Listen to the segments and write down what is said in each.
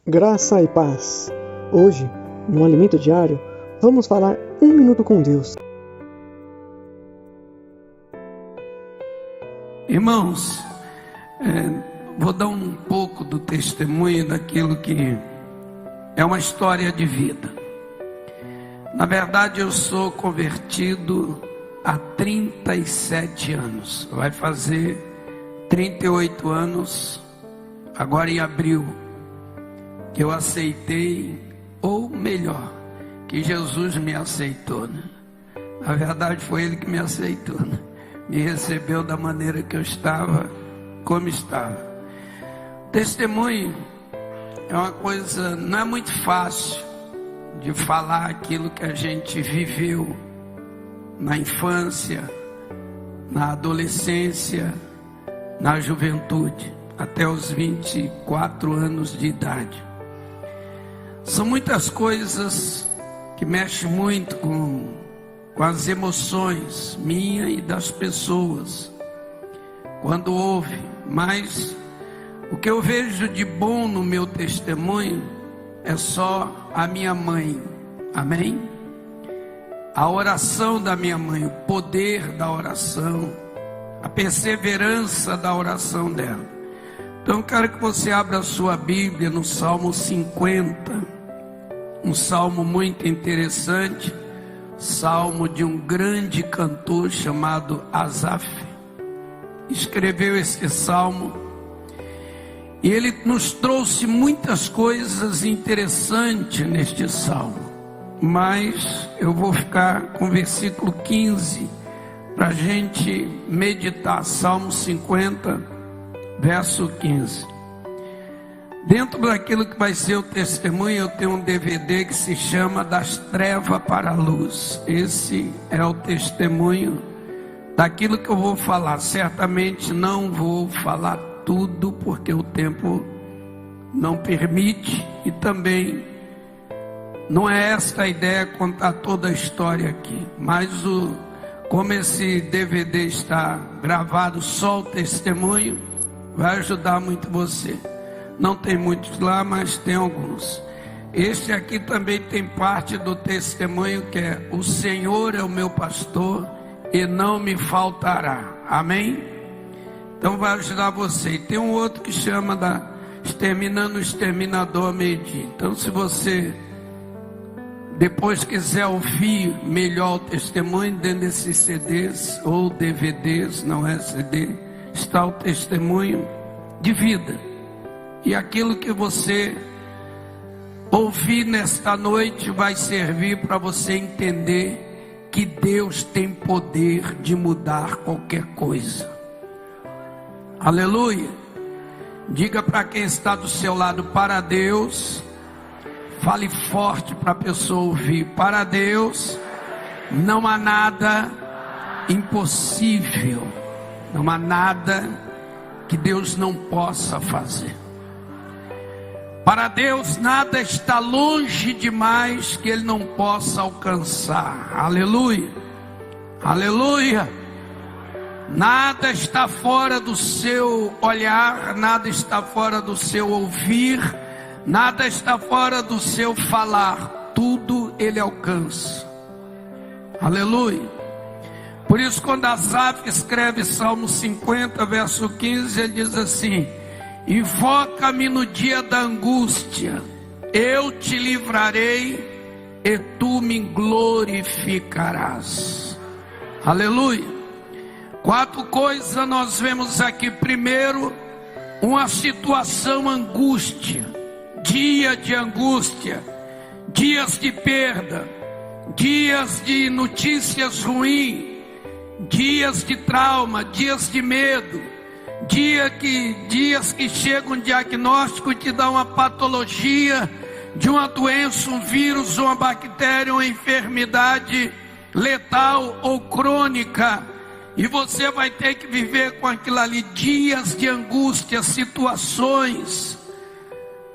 Graça e paz. Hoje, no Alimento Diário, vamos falar 1 minuto com Deus. Irmãos, vou dar um pouco do testemunho daquilo que é uma história de vida. Na verdade, eu sou convertido há 37 anos. Vai fazer 38 anos, agora em abril, que eu aceitei, ou melhor, que Jesus me aceitou, né? Na verdade, foi Ele que me aceitou, né? Me recebeu da maneira que eu estava, como estava. Testemunho é uma coisa, não é muito fácil de falar aquilo que a gente viveu na infância, na adolescência, na juventude, até os 24 anos de idade. São muitas coisas que mexem muito com as emoções minha e das pessoas quando ouve, mas o que eu vejo de bom no meu testemunho é só a minha mãe, amém? A oração da minha mãe, o poder da oração, a perseverança da oração dela. Então eu quero que você abra a sua Bíblia no Salmo 50, um salmo muito interessante, salmo de um grande cantor chamado Asaf. Escreveu esse salmo e ele nos trouxe muitas coisas interessantes neste salmo, mas eu vou ficar com o versículo 15 para a gente meditar. Salmo 50, verso 15. Dentro daquilo que vai ser o testemunho, eu tenho um DVD que se chama Das Trevas para a Luz. Esse é o testemunho daquilo que eu vou falar. Certamente não vou falar tudo, porque o tempo não permite, e também não é esta a ideia, contar toda a história aqui. Mas como esse DVD está gravado só o testemunho, vai ajudar muito você. Não tem muitos lá, mas tem alguns. Este aqui também tem parte do testemunho, que é: o Senhor é o meu pastor e não me faltará. Amém? Então vai ajudar você. E tem um outro que chama Exterminando o Exterminador a Meio-dia. Então, se você depois quiser ouvir melhor o testemunho, dentro desses CDs ou DVDs, não é CD, está o testemunho de vida. E aquilo que você ouvir nesta noite vai servir para você entender que Deus tem poder de mudar qualquer coisa. Aleluia. Diga para quem está do seu lado: para Deus. Fale forte para a pessoa ouvir: para Deus não há nada impossível. Não há nada que Deus não possa fazer. Para Deus nada está longe demais que Ele não possa alcançar. Aleluia. Aleluia. Nada está fora do seu olhar, nada está fora do seu ouvir, nada está fora do seu falar. Tudo Ele alcança. Aleluia. Por isso, quando Asaf escreve Salmo 50, verso 15, ele diz assim: invoca-me no dia da angústia, eu te livrarei e tu me glorificarás. Aleluia. 4 coisas nós vemos aqui. Primeiro, uma situação angústia, dia de angústia, dias de perda, dias de notícias ruins, dias de trauma, dias de medo, dias que chega um diagnóstico e te dá uma patologia de uma doença, um vírus, uma bactéria, uma enfermidade letal ou crônica, e você vai ter que viver com aquilo ali. Dias de angústia, situações.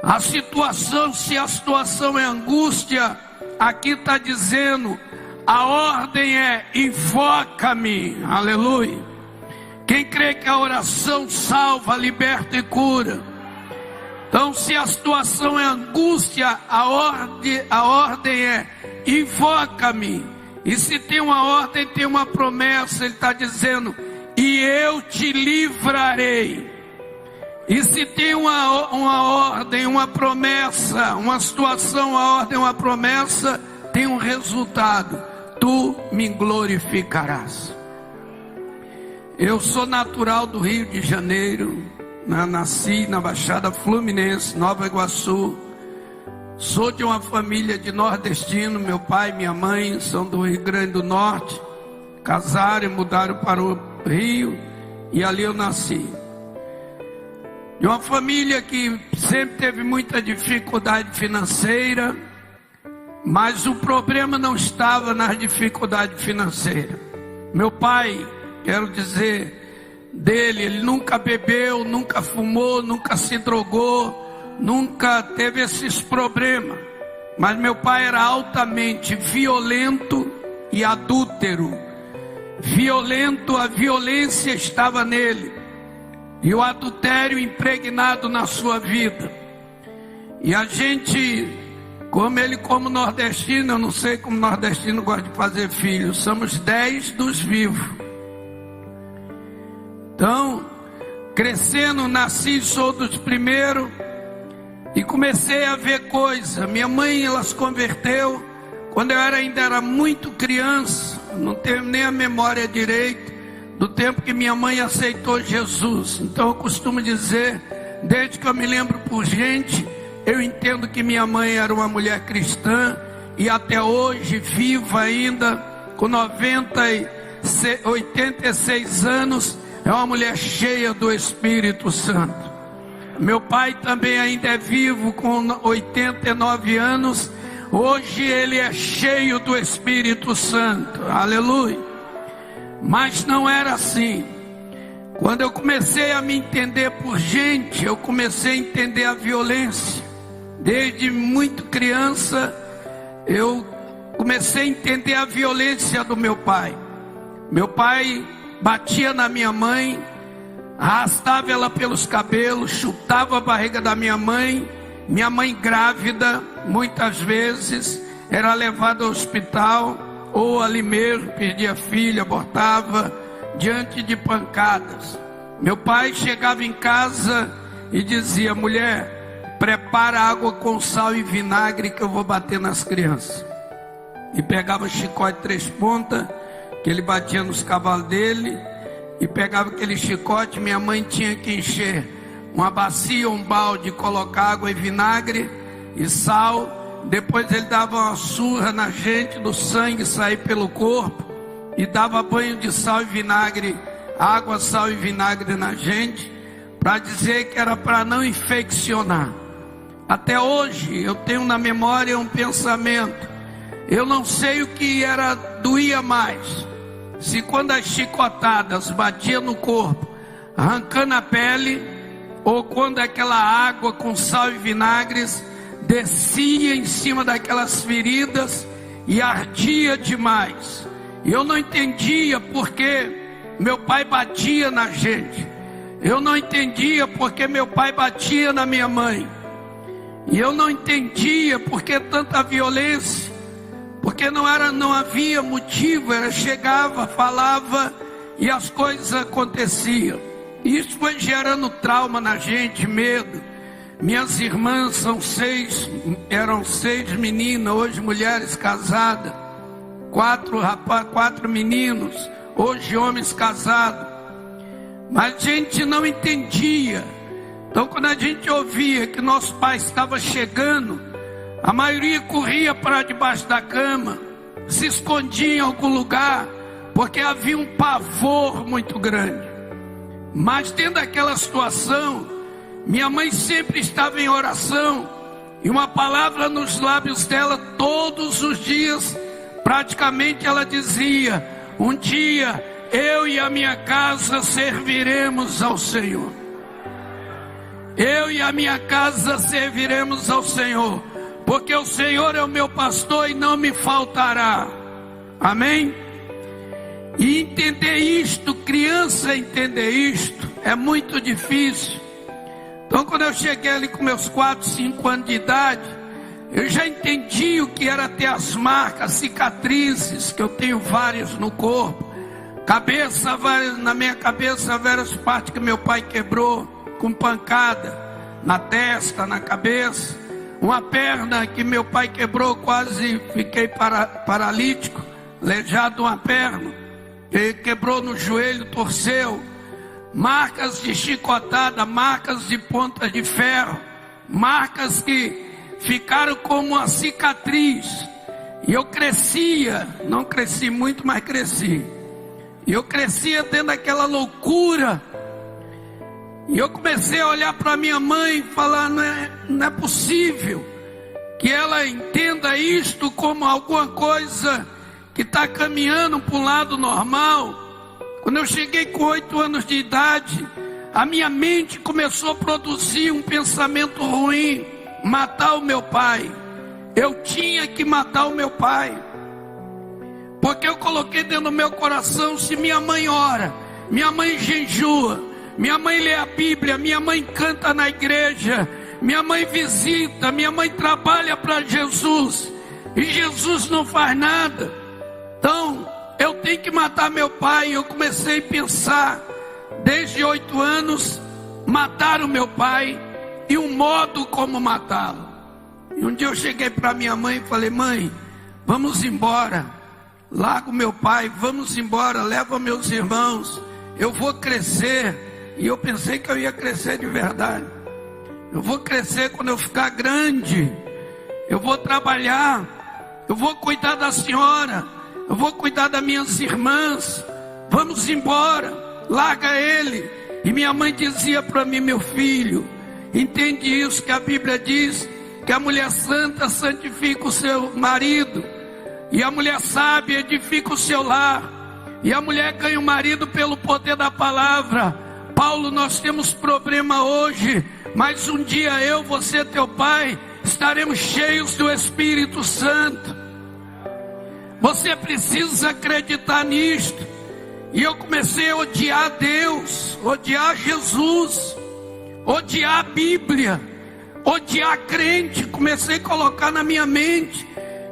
A situação, se a situação é angústia, aqui está dizendo, a ordem é: invoca-me. Aleluia. Quem crê que a oração salva, liberta e cura? Então, se a situação é angústia, a ordem é: invoca-me. E se tem uma ordem, tem uma promessa. Ele está dizendo: e eu te livrarei. E se tem uma ordem, uma promessa, uma situação, a ordem, uma promessa, tem um resultado: tu me glorificarás. Eu sou natural do Rio de Janeiro, nasci na Baixada Fluminense, Nova Iguaçu. Sou de uma família de nordestino. Meu pai e minha mãe são do Rio Grande do Norte. Casaram e mudaram para o Rio, e ali eu nasci. De uma família que sempre teve muita dificuldade financeira, mas o problema não estava nas dificuldades financeiras. Meu pai, quero dizer dele, ele nunca bebeu, nunca fumou, nunca se drogou, nunca teve esses problemas. Mas meu pai era altamente violento e adúltero. Violento, a violência estava nele, e o adultério impregnado na sua vida. E a gente, como nordestino, eu não sei como nordestino gosta de fazer filhos, somos 10 dos vivos. Então, crescendo, nasci, sou dos primeiros, e comecei a ver coisa. Minha mãe, ela se converteu quando eu ainda era muito criança, não tenho nem a memória direito do tempo que minha mãe aceitou Jesus. Então eu costumo dizer, desde que eu me lembro por gente, eu entendo que minha mãe era uma mulher cristã, e até hoje, viva ainda, com 86 anos, é uma mulher cheia do Espírito Santo. Meu pai também ainda é vivo, com 89 anos, hoje ele é cheio do Espírito Santo, aleluia. Mas não era assim. Quando eu comecei a me entender por gente, eu comecei a entender a violência. Desde muito criança, eu comecei a entender a violência do meu pai. Meu pai batia na minha mãe, arrastava ela pelos cabelos, chutava a barriga da minha mãe grávida, muitas vezes, era levada ao hospital, ou ali mesmo, perdia a filha, abortava, diante de pancadas. Meu pai chegava em casa e dizia: mulher, prepara água com sal e vinagre que eu vou bater nas crianças. E pegava chicote 3 pontas, que ele batia nos cavalos dele, e pegava aquele chicote. Minha mãe tinha que encher uma bacia, um balde, colocar água e vinagre e sal. Depois ele dava uma surra na gente, do sangue sair pelo corpo, e dava banho de sal e vinagre, água, sal e vinagre na gente, para dizer que era para não infeccionar. Até hoje eu tenho na memória um pensamento: eu não sei o que doía mais, se quando as chicotadas batiam no corpo, arrancando a pele, ou quando aquela água com sal e vinagres descia em cima daquelas feridas e ardia demais. Eu não entendia porque meu pai batia na gente. Eu não entendia porque meu pai batia na minha mãe. E eu não entendia porque tanta violência. Porque não havia motivo, chegava, falava e as coisas aconteciam. Isso foi gerando trauma na gente, medo. Minhas irmãs eram 6 meninas, hoje mulheres casadas, 4 meninos, hoje homens casados. Mas a gente não entendia. Então quando a gente ouvia que nosso pai estava chegando, a maioria corria para debaixo da cama, se escondia em algum lugar, porque havia um pavor muito grande. Mas dentro daquela situação, minha mãe sempre estava em oração, e uma palavra nos lábios dela todos os dias. Praticamente ela dizia: um dia eu e a minha casa serviremos ao Senhor. Eu e a minha casa serviremos ao Senhor, porque o Senhor é o meu pastor e não me faltará. Amém? E entender isto, criança entender isto, é muito difícil. Então quando eu cheguei ali com meus 4, 5 anos de idade, eu já entendi o que era ter as marcas, cicatrizes, que eu tenho várias no corpo. Cabeça, na minha cabeça, várias partes que meu pai quebrou com pancada, na testa, na cabeça. Uma perna que meu pai quebrou, quase fiquei paralítico, aleijado uma perna. Ele quebrou no joelho, torceu. Marcas de chicotada, marcas de ponta de ferro, marcas que ficaram como uma cicatriz. E eu crescia, não cresci muito, mas cresci. E eu crescia dentro daquela loucura. E eu comecei a olhar para minha mãe e falar, não é possível que ela entenda isto como alguma coisa que está caminhando para um lado normal. Quando eu cheguei com 8 anos de idade, a minha mente começou a produzir um pensamento ruim: matar o meu pai. Eu tinha que matar o meu pai, porque eu coloquei dentro do meu coração: se minha mãe ora, minha mãe jejua, minha mãe lê a Bíblia, minha mãe canta na igreja, minha mãe visita, minha mãe trabalha para Jesus, e Jesus não faz nada, então eu tenho que matar meu pai. Eu comecei a pensar, desde 8 anos, matar o meu pai e um modo como matá-lo. E um dia eu cheguei para minha mãe e falei: mãe, vamos embora, larga meu pai, vamos embora, leva meus irmãos, eu vou crescer. E eu pensei que eu ia crescer de verdade. Eu vou crescer quando eu ficar grande, eu vou trabalhar, eu vou cuidar da senhora, eu vou cuidar das minhas irmãs, vamos embora, larga ele. E minha mãe dizia para mim: meu filho, entende isso que a Bíblia diz, que a mulher santa santifica o seu marido, e a mulher sábia edifica o seu lar, e a mulher ganha o marido pelo poder da palavra. Paulo, nós temos problema hoje, mas um dia eu, você, teu pai, estaremos cheios do Espírito Santo. Você precisa acreditar nisto. E eu comecei a odiar Deus, odiar Jesus, odiar a Bíblia, odiar crente. Comecei a colocar na minha mente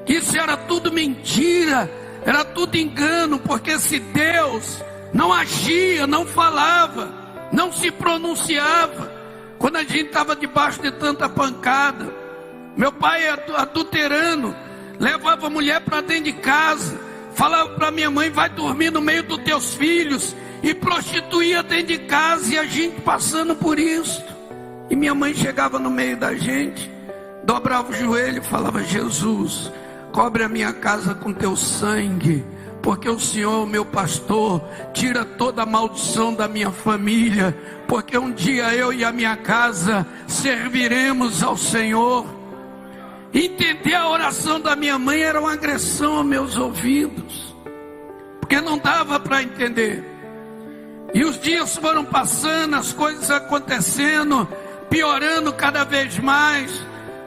que isso era tudo mentira, era tudo engano, porque se Deus não agia, não falava, não se pronunciava, quando a gente estava debaixo de tanta pancada, meu pai adulterando, levava a mulher para dentro de casa, falava para minha mãe: vai dormir no meio dos teus filhos, e prostituía dentro de casa, e a gente passando por isso. E minha mãe chegava no meio da gente, dobrava o joelho e falava: Jesus, cobre a minha casa com teu sangue, porque o Senhor, meu pastor, tira toda a maldição da minha família, porque um dia eu e a minha casa serviremos ao Senhor. Entender a oração da minha mãe era uma agressão aos meus ouvidos, porque não dava para entender. E os dias foram passando, as coisas acontecendo, piorando cada vez mais.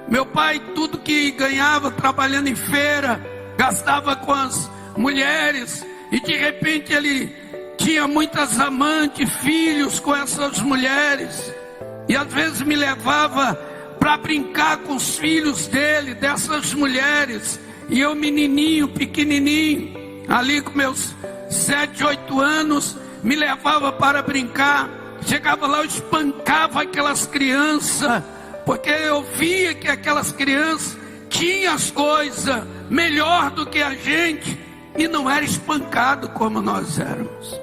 Meu pai, tudo que ganhava trabalhando em feira, gastava com as mulheres, e de repente ele tinha muitas amantes, filhos com essas mulheres, e às vezes me levava para brincar com os filhos dele, dessas mulheres, e eu menininho, pequenininho, ali com meus 7, 8 anos, me levava para brincar. Chegava lá, eu espancava aquelas crianças, porque eu via que aquelas crianças tinham as coisas melhor do que a gente, e não era espancado como nós éramos.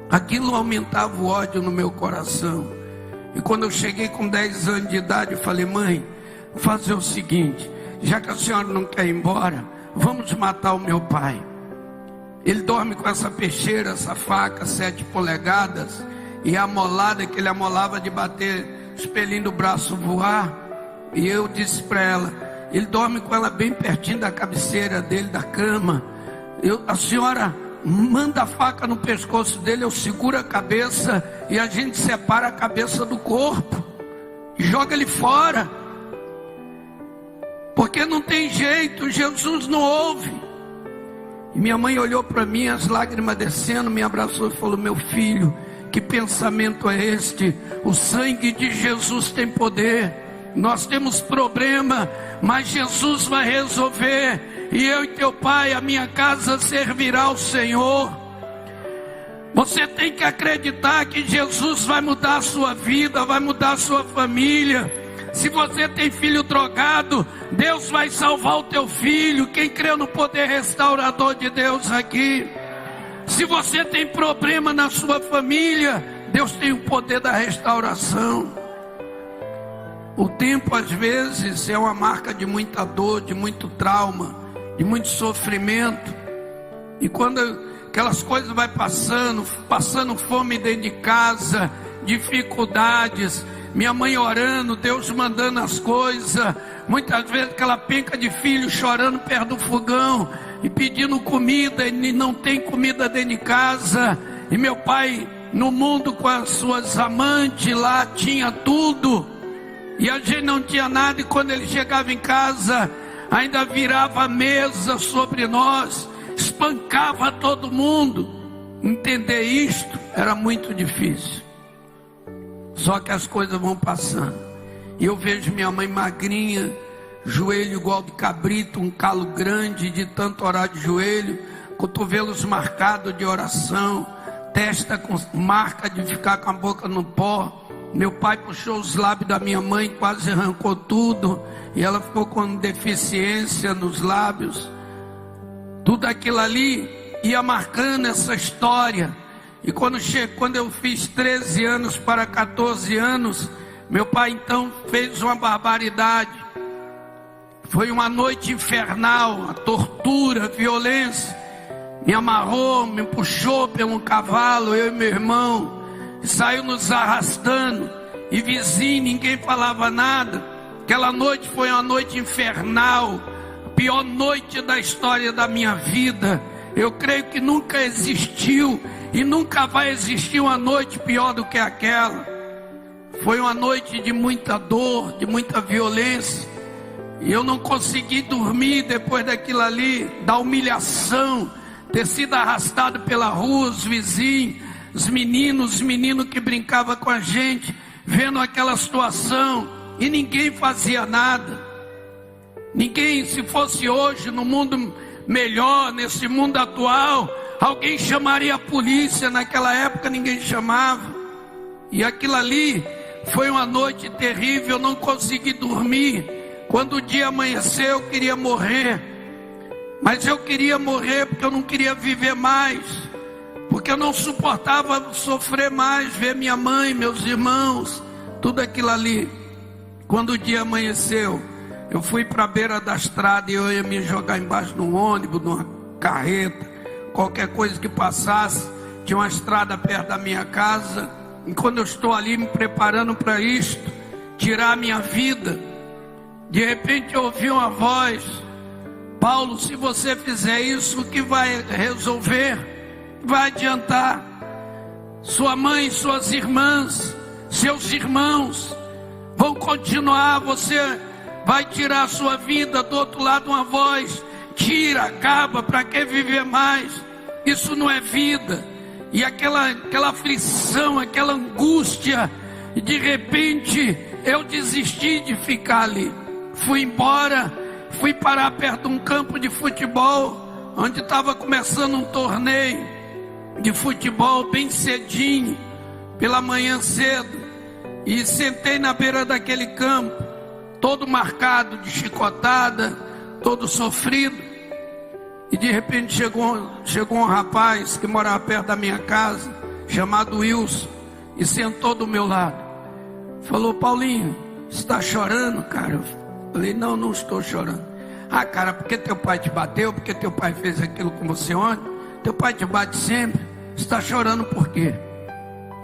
Aquilo aumentava o ódio no meu coração. E quando eu cheguei com 10 anos de idade, eu falei: mãe, vou fazer o seguinte, já que a senhora não quer ir embora, vamos matar o meu pai. Ele dorme com essa peixeira, essa faca 7 polegadas, e a amolada que ele amolava de bater espelhinho do braço voar. E eu disse para ela: ele dorme com ela bem pertinho da cabeceira dele, da cama. A senhora manda a faca no pescoço dele, eu seguro a cabeça e a gente separa a cabeça do corpo e joga ele fora, porque não tem jeito, Jesus não ouve. E minha mãe olhou para mim, as lágrimas descendo, me abraçou e falou: meu filho, Que pensamento é este? O sangue de Jesus tem poder. Nós temos problema, mas Jesus vai resolver. E eu e teu pai, a minha casa servirá ao Senhor. Você tem que acreditar que Jesus vai mudar a sua vida, vai mudar a sua família. Se você tem filho drogado, Deus vai salvar o teu filho. Quem crê no poder restaurador de Deus aqui? Se você tem problema na sua família, Deus tem o poder da restauração. O tempo às vezes é uma marca de muita dor, de muito trauma, de muito sofrimento. E quando aquelas coisas vai passando fome dentro de casa, dificuldades, minha mãe orando, Deus mandando as coisas, muitas vezes aquela penca de filho chorando perto do fogão e pedindo comida, e não tem comida dentro de casa, e meu pai no mundo com as suas amantes lá, tinha tudo, e a gente não tinha nada, e quando ele chegava em casa, ainda virava a mesa sobre nós, espancava todo mundo. Entender isto era muito difícil. Só que as coisas vão passando, e eu vejo minha mãe magrinha, joelho igual de cabrito, um calo grande de tanto orar de joelho, cotovelos marcados de oração, testa com marca de ficar com a boca no pó. Meu pai puxou os lábios da minha mãe, quase arrancou tudo, e ela ficou com deficiência nos lábios. Tudo aquilo ali ia marcando essa história. E quando eu fiz 13 anos para 14 anos, meu pai então fez uma barbaridade. Foi uma noite infernal, a tortura, a violência. Me amarrou, me puxou pelo cavalo, eu e meu irmão, e saiu nos arrastando. E vizinho, ninguém falava nada. Aquela noite foi uma noite infernal, a pior noite da história da minha vida. Eu creio que nunca existiu e nunca vai existir uma noite pior do que aquela. Foi uma noite de muita dor, de muita violência. E eu não consegui dormir depois daquilo ali, da humilhação, ter sido arrastado pela rua, os vizinhos, os meninos que brincavam com a gente, vendo aquela situação, e ninguém fazia nada. Ninguém, se fosse hoje, no mundo melhor, nesse mundo atual, alguém chamaria a polícia. Naquela época ninguém chamava. E aquilo ali foi uma noite terrível, eu não consegui dormir. Quando o dia amanheceu, eu queria morrer. Mas eu queria morrer porque eu não queria viver mais, porque eu não suportava sofrer mais, ver minha mãe, meus irmãos, tudo aquilo ali. Quando o dia amanheceu, eu fui para a beira da estrada e eu ia me jogar embaixo de um ônibus, de uma carreta, qualquer coisa que passasse. Tinha uma estrada perto da minha casa, e quando eu estou ali me preparando para isto, tirar a minha vida, de repente eu ouvi uma voz: Paulo, se você fizer isso, o que vai resolver? Vai adiantar? Sua mãe, suas irmãs, seus irmãos vão continuar, você vai tirar a sua vida. Do outro lado uma voz: tira, acaba, para que viver mais? Isso não é vida. E aquela aflição, aquela angústia, e de repente eu desisti de ficar ali, fui embora, fui parar perto de um campo de futebol, onde estava começando um torneio de futebol bem cedinho, pela manhã cedo, e sentei na beira daquele campo, todo marcado de chicotada, todo sofrido. E de repente chegou um rapaz que morava perto da minha casa, chamado Wilson, e sentou do meu lado. Falou: Paulinho, você está chorando, cara? Eu falei: não estou chorando. Ah, cara, porque teu pai te bateu? Porque teu pai fez aquilo com você ontem? Teu pai te bate sempre? Você está chorando por quê?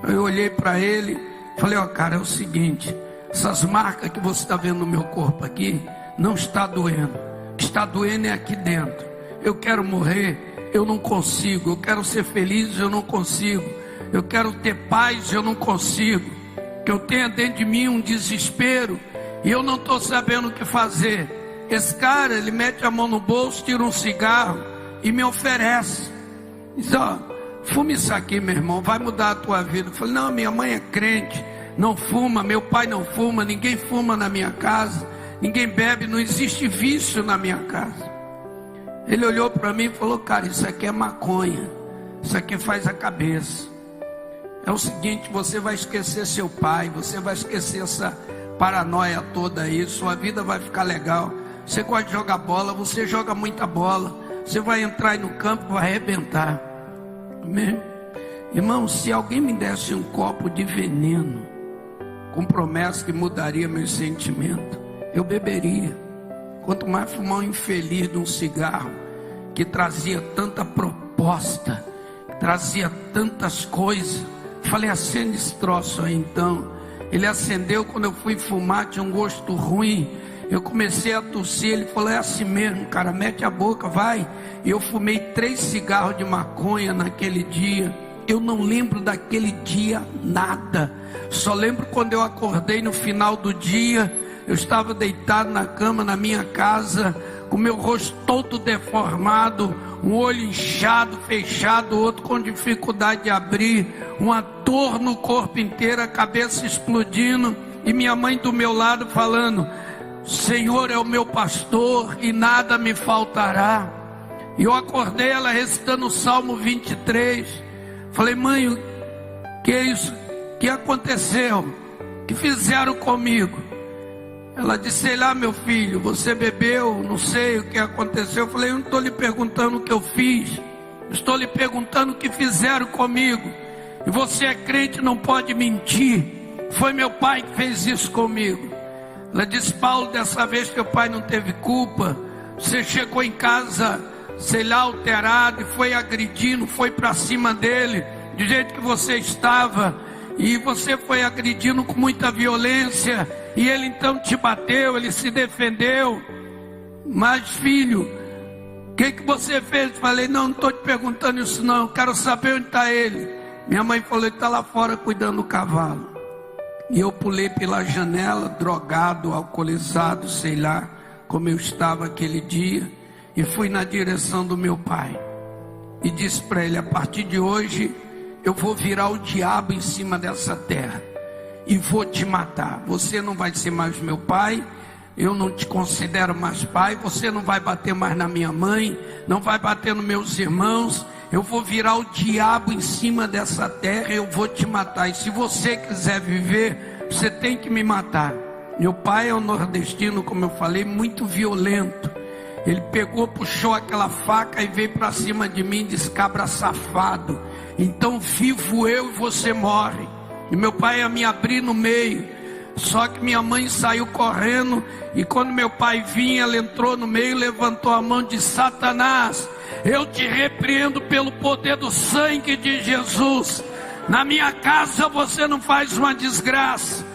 Eu olhei para ele, falei: ó, cara, é o seguinte, essas marcas que você está vendo no meu corpo aqui, não está doendo. O que está doendo é aqui dentro. Eu quero morrer, eu não consigo. Eu quero ser feliz, eu não consigo. Eu quero ter paz, eu não consigo. Que eu tenha dentro de mim um desespero, e eu não estou sabendo o que fazer. Esse cara, ele mete a mão no bolso, tira um cigarro e me oferece. Diz: ó, fuma isso aqui, meu irmão, vai mudar a tua vida. Eu falei, não, minha mãe é crente, não fuma, meu pai não fuma, ninguém fuma na minha casa, ninguém bebe, não existe vício na minha casa. Ele olhou para mim e falou, cara, isso aqui é maconha, isso aqui faz a cabeça. É o seguinte, você vai esquecer seu pai, você vai esquecer essa paranoia toda aí, sua vida vai ficar legal. Você gosta de jogar bola, você joga muita bola, você vai entrar aí no campo, vai arrebentar. Amém? Irmão, se alguém me desse um copo de veneno, com promessa que mudaria meus sentimentos, eu beberia. Quanto mais fumar um infeliz de um cigarro, que trazia tanta proposta, que trazia tantas coisas. Falei, acende esse troço aí então. Ele acendeu, quando eu fui fumar, tinha um gosto ruim. Eu comecei a tossir, ele falou, é assim mesmo, cara, mete a boca, vai. E eu fumei 3 cigarros de maconha naquele dia. Eu não lembro daquele dia nada. Só lembro quando eu acordei no final do dia. Eu estava deitado na cama na minha casa, com meu rosto todo deformado, um olho inchado, fechado, outro com dificuldade de abrir, uma dor no corpo inteiro, a cabeça explodindo, e minha mãe do meu lado falando, Senhor é o meu pastor e nada me faltará. E eu acordei ela recitando o Salmo 23, falei, mãe, o que é isso? O que aconteceu? O que fizeram comigo? Ela disse, sei lá, meu filho, você bebeu, não sei o que aconteceu. Eu falei, eu não estou lhe perguntando o que eu fiz, estou lhe perguntando o que fizeram comigo. E você é crente, não pode mentir. Foi meu pai que fez isso comigo. Ela disse, Paulo, dessa vez teu pai não teve culpa. Você chegou em casa, sei lá, alterado, e foi agredindo, foi para cima dele, do jeito que você estava. E você foi agredindo com muita violência, e ele então te bateu, ele se defendeu. Mas filho, o que você fez? Falei, não estou te perguntando isso não, quero saber onde está ele. Minha mãe falou, ele está lá fora cuidando do cavalo. E eu pulei pela janela, drogado, alcoolizado, sei lá como eu estava aquele dia, e fui na direção do meu pai. E disse para ele, a partir de hoje eu vou virar o diabo em cima dessa terra e vou te matar. Você não vai ser mais meu pai, eu não te considero mais pai, você não vai bater mais na minha mãe, não vai bater nos meus irmãos. Eu vou virar o diabo em cima dessa terra, eu vou te matar. E se você quiser viver, você tem que me matar. Meu pai é um nordestino, como eu falei, muito violento. Ele pegou, puxou aquela faca e veio para cima de mim, disse, cabra safado, então vivo eu e você morre. E meu pai ia me abrir no meio, só que minha mãe saiu correndo, e quando meu pai vinha, ela entrou no meio, levantou a mão de Satanás, eu te repreendo pelo poder do sangue de Jesus, na minha casa você não faz uma desgraça.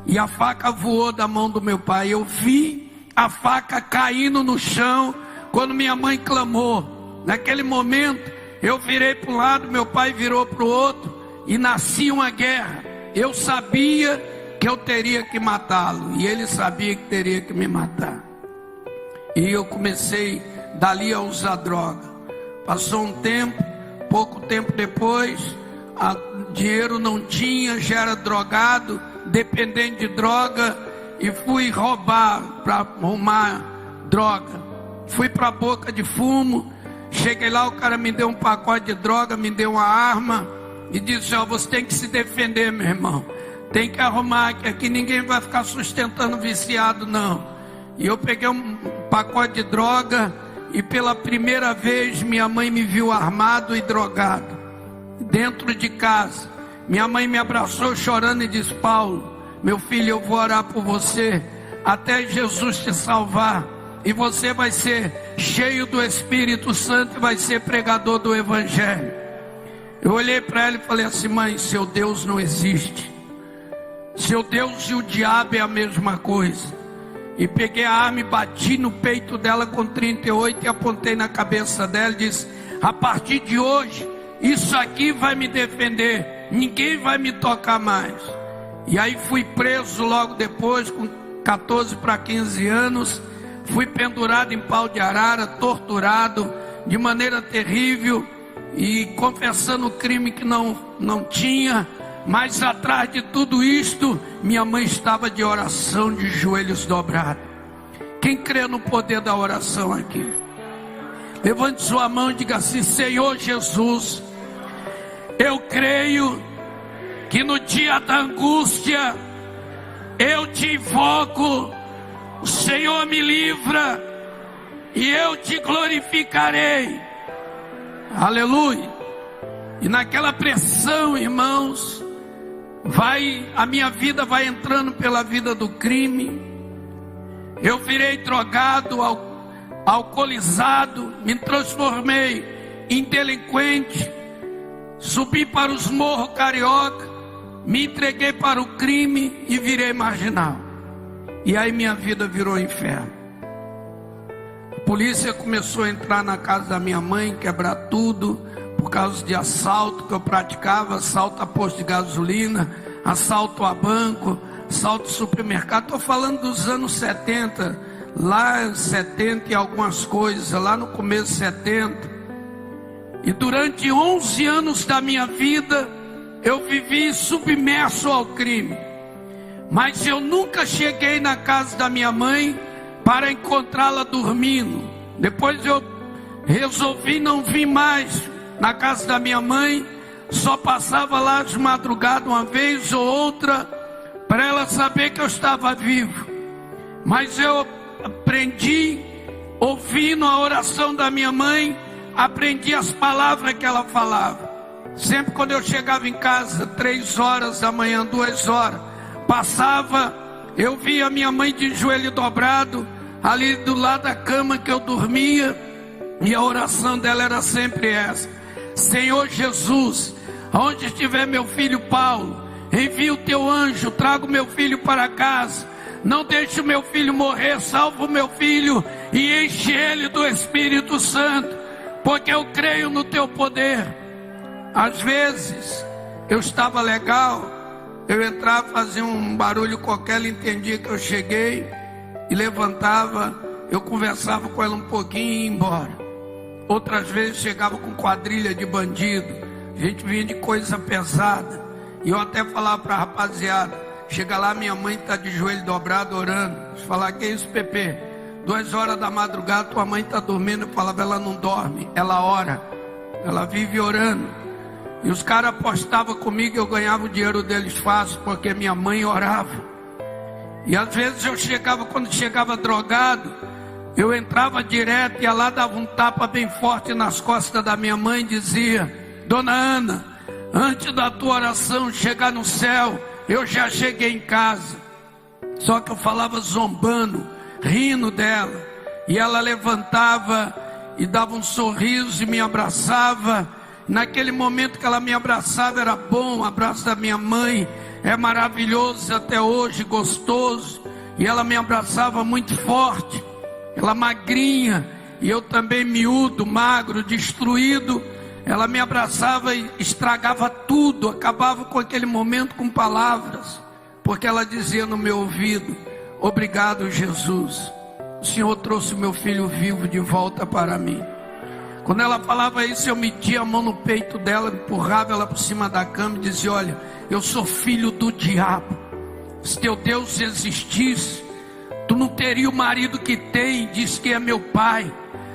E a faca voou da mão do meu pai, eu vi a faca caindo no chão, quando minha mãe clamou. Naquele momento, eu virei para um lado, meu pai virou para o outro, e nascia uma guerra. Eu sabia que eu teria que matá-lo, e ele sabia que teria que me matar. E eu comecei dali a usar droga. Passou um tempo, pouco tempo depois, dinheiro não tinha, já era drogado, dependente de droga, e fui roubar para arrumar droga. Fui para a boca de fumo, cheguei lá, o cara me deu um pacote de droga, me deu uma arma e disse, ó, você tem que se defender, meu irmão, tem que arrumar, que aqui ninguém vai ficar sustentando viciado não. E eu peguei um pacote de droga, e pela primeira vez minha mãe me viu armado e drogado, dentro de casa. Minha mãe me abraçou chorando e disse, Paulo, meu filho, eu vou orar por você, até Jesus te salvar, e você vai ser cheio do Espírito Santo, e vai ser pregador do Evangelho. Eu olhei para ela e falei assim, mãe, seu Deus não existe, seu Deus e o diabo é a mesma coisa. E peguei a arma e bati no peito dela com 38 e apontei na cabeça dela e disse, a partir de hoje, isso aqui vai me defender, ninguém vai me tocar mais. E aí fui preso logo depois, com 14 para 15 anos, fui pendurado em pau de arara, torturado de maneira terrível. e confessando o crime que não tinha. Mas atrás de tudo isto, minha mãe estava de oração, de joelhos dobrados. Quem crê no poder da oração aqui? Levante sua mão e diga assim: Senhor Jesus, eu creio que no dia da angústia eu te invoco, o Senhor me livra e eu te glorificarei. Aleluia. E naquela pressão, irmãos, a minha vida vai entrando pela vida do crime. Eu virei drogado, alcoolizado, me transformei em delinquente, subi para os morros carioca, me entreguei para o crime e virei marginal. E aí minha vida virou inferno. A polícia começou a entrar na casa da minha mãe, quebrar tudo, por causa de assalto que eu praticava, assalto a posto de gasolina, assalto a banco, assalto a supermercado. Estou falando dos anos 70, lá 70 e algumas coisas, lá no começo de 70. E durante 11 anos da minha vida, eu vivi submerso ao crime. Mas eu nunca cheguei na casa da minha mãe para encontrá-la dormindo. Depois eu resolvi não vir mais na casa da minha mãe, só passava lá de madrugada uma vez ou outra, para ela saber que eu estava vivo. Mas eu aprendi, ouvindo a oração da minha mãe, aprendi as palavras que ela falava. Sempre quando eu chegava em casa, 3 horas da manhã, 2 horas, passava, eu via minha mãe de joelho dobrado, ali do lado da cama que eu dormia, e a oração dela era sempre essa: Senhor Jesus, onde estiver meu filho Paulo, envia o teu anjo, traga o meu filho para casa, não deixe o meu filho morrer, salva o meu filho e enche ele do Espírito Santo, porque eu creio no teu poder. Às vezes eu estava legal, eu entrava, fazia um barulho qualquer, ela entendia que eu cheguei e levantava, eu conversava com ela um pouquinho e ia embora. Outras vezes chegava com quadrilha de bandido, a gente vinha de coisa pesada, e eu até falava para a rapaziada: chega lá, minha mãe está de joelho dobrado orando. Eles falavam: que isso, Pepe? 2 horas da madrugada tua mãe está dormindo. Eu falava: ela não dorme, ela ora, ela vive orando. E os caras apostavam comigo, eu ganhava o dinheiro deles fácil, porque minha mãe orava. E às vezes eu chegava, quando chegava drogado, eu entrava direto, ia lá, dava um tapa bem forte nas costas da minha mãe e dizia: Dona Ana, antes da tua oração chegar no céu, eu já cheguei em casa. Só que eu falava zombando, rindo dela, e ela levantava e dava um sorriso e me abraçava. Naquele momento que ela me abraçava era bom. O abraço da minha mãe é maravilhoso até hoje, gostoso. E ela me abraçava muito forte, ela magrinha e eu também miúdo, magro, destruído. Ela me abraçava e estragava tudo, acabava com aquele momento com palavras, porque ela dizia no meu ouvido: obrigado, Jesus, o Senhor trouxe o meu filho vivo de volta para mim. Quando ela falava isso, eu metia a mão no peito dela, empurrava ela por cima da cama e dizia: olha, eu sou filho do diabo. Se teu Deus existisse, tu não teria o marido que tem, diz que é meu pai.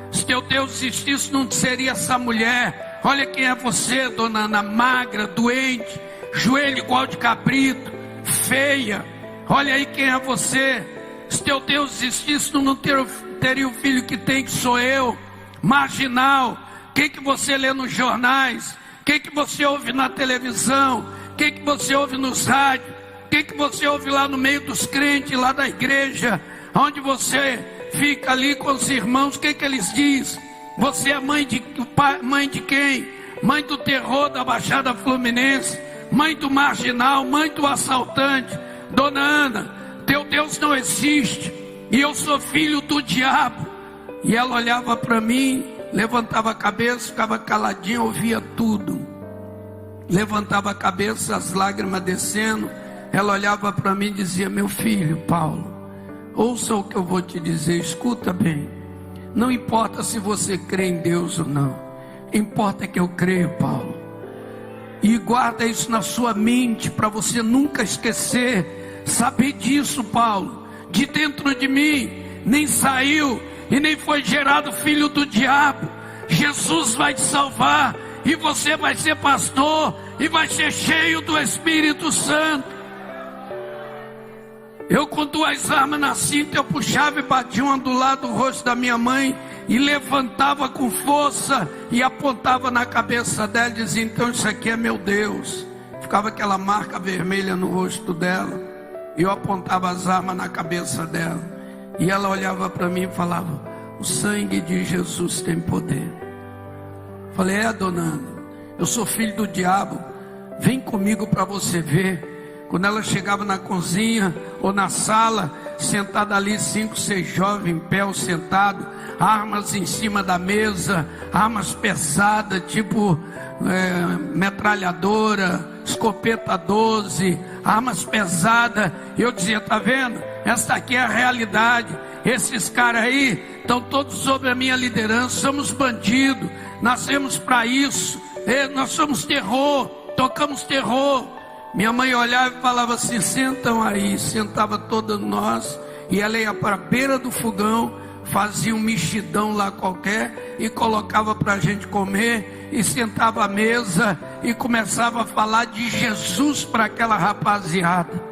Se teu Deus existisse, não seria essa mulher. Olha quem é você, dona Ana, magra, doente, joelho igual de cabrito, feia. Olha aí quem é você. Se teu Deus existisse, tu não teria o filho que tem, que sou eu, marginal. Quem que você lê nos jornais? Quem que você ouve na televisão? Quem que você ouve nos rádios? Quem que você ouve lá no meio dos crentes, lá da igreja, onde você fica ali com os irmãos? O que que eles dizem? Você é mãe de quem? Mãe do terror da Baixada Fluminense, mãe do marginal, mãe do assaltante. Dona Ana, teu Deus não existe, e eu sou filho do diabo. E ela olhava para mim, levantava a cabeça, ficava caladinha, ouvia tudo. Levantava a cabeça, as lágrimas descendo. Ela olhava para mim e dizia: meu filho Paulo, ouça o que eu vou te dizer, escuta bem. Não importa se você crê em Deus ou não, Importa que eu creio, Paulo. E guarda isso na sua mente, para você nunca esquecer. Saber disso, Paulo. De dentro de mim, nem saiu e nem foi gerado filho do diabo. Jesus vai te salvar. E você vai ser pastor. E vai ser cheio do Espírito Santo. Eu com 2 armas na cinta, eu puxava e batia uma do lado do rosto da minha mãe. E levantava com força e apontava na cabeça dela e dizia: então isso aqui é meu Deus. Ficava aquela marca vermelha no rosto dela. E eu apontava as armas na cabeça dela. E ela olhava para mim e falava: o sangue de Jesus tem poder. Falei: dona Ana, eu sou filho do diabo. Vem comigo para você ver. Quando ela chegava na cozinha ou na sala, sentada ali 5, 6 jovens em pé ou sentado, armas em cima da mesa, armas pesadas, tipo metralhadora, escopeta 12, armas pesadas. Eu dizia: tá vendo? Essa aqui é a realidade. Esses caras aí estão todos sob a minha liderança. Somos bandidos, nascemos para isso. Nós somos terror, tocamos terror. Minha mãe olhava e falava assim: sentam aí. Sentava todos nós. E ela ia para a beira do fogão, fazia um mexidão lá qualquer e colocava para a gente comer. E sentava à mesa e começava a falar de Jesus para aquela rapaziada.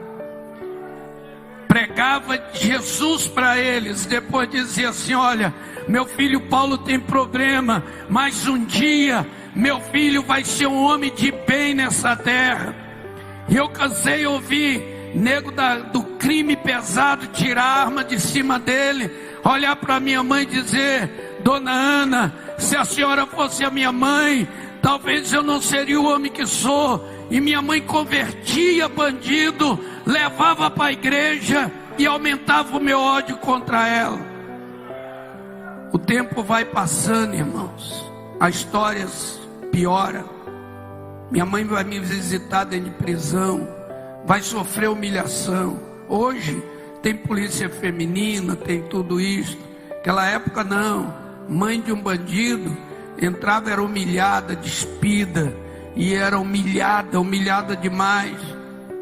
Pregava Jesus para eles. Depois dizia assim: olha, meu filho Paulo tem problema, mas um dia meu filho vai ser um homem de bem nessa terra. E eu cansei de ouvir nego do crime pesado tirar a arma de cima dele, olhar para minha mãe e dizer: dona Ana, se a senhora fosse a minha mãe, talvez eu não seria o homem que sou. E minha mãe convertia bandido, levava para a igreja e aumentava o meu ódio contra ela. O tempo vai passando, irmãos, as histórias pioram. Minha mãe vai me visitar dentro de prisão, vai sofrer humilhação. Hoje tem polícia feminina, tem tudo isso. Naquela época não. Mãe de um bandido entrava, era humilhada, despida, e era humilhada demais.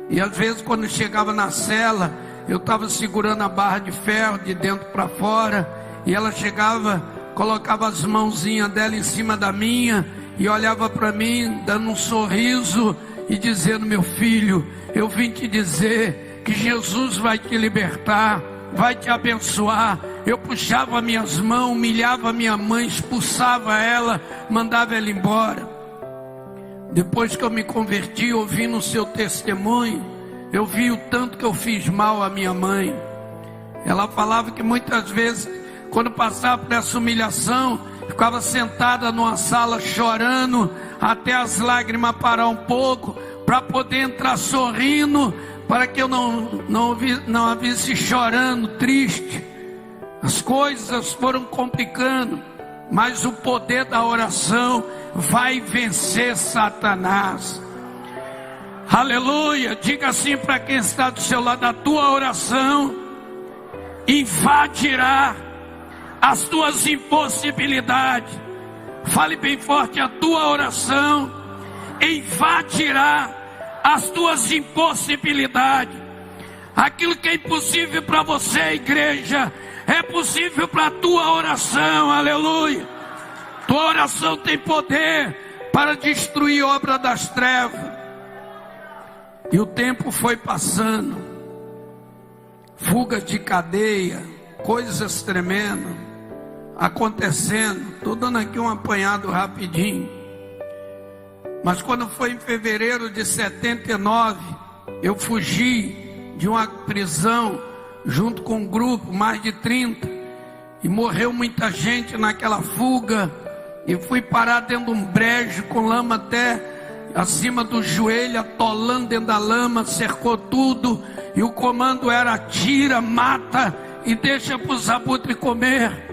E às vezes quando chegava na cela, eu estava segurando a barra de ferro de dentro para fora, e ela chegava, colocava as mãozinhas dela em cima da minha e olhava para mim, dando um sorriso e dizendo: meu filho, eu vim te dizer que Jesus vai te libertar, vai te abençoar. Eu puxava minhas mãos, humilhava minha mãe, expulsava ela, mandava ela embora. Depois que eu me converti, ouvindo o seu testemunho, eu vi o tanto que eu fiz mal à minha mãe. Ela falava que muitas vezes, quando passava por essa humilhação, ficava sentada numa sala chorando, até as lágrimas parar um pouco, para poder entrar sorrindo, para que eu não a visse chorando, triste. As coisas foram complicando, mas o poder da oração vai vencer Satanás. Aleluia! Diga assim para quem está do seu lado: a tua oração invadirá as tuas impossibilidades. Fale bem forte: a tua oração invadirá as tuas impossibilidades. Aquilo que é impossível para você, igreja, é possível para a tua oração. Aleluia! Tua oração tem poder para destruir a obra das trevas. E o tempo foi passando, fugas de cadeia, coisas tremendas acontecendo. Estou dando aqui um apanhado rapidinho. Mas quando foi em fevereiro de 79, eu fugi de uma prisão junto com um grupo, mais de 30, e morreu muita gente naquela fuga. E fui parar dentro de um brejo com lama até acima do joelho, atolando dentro da lama, cercou tudo. E o comando era: tira, mata e deixa para os abutres comer.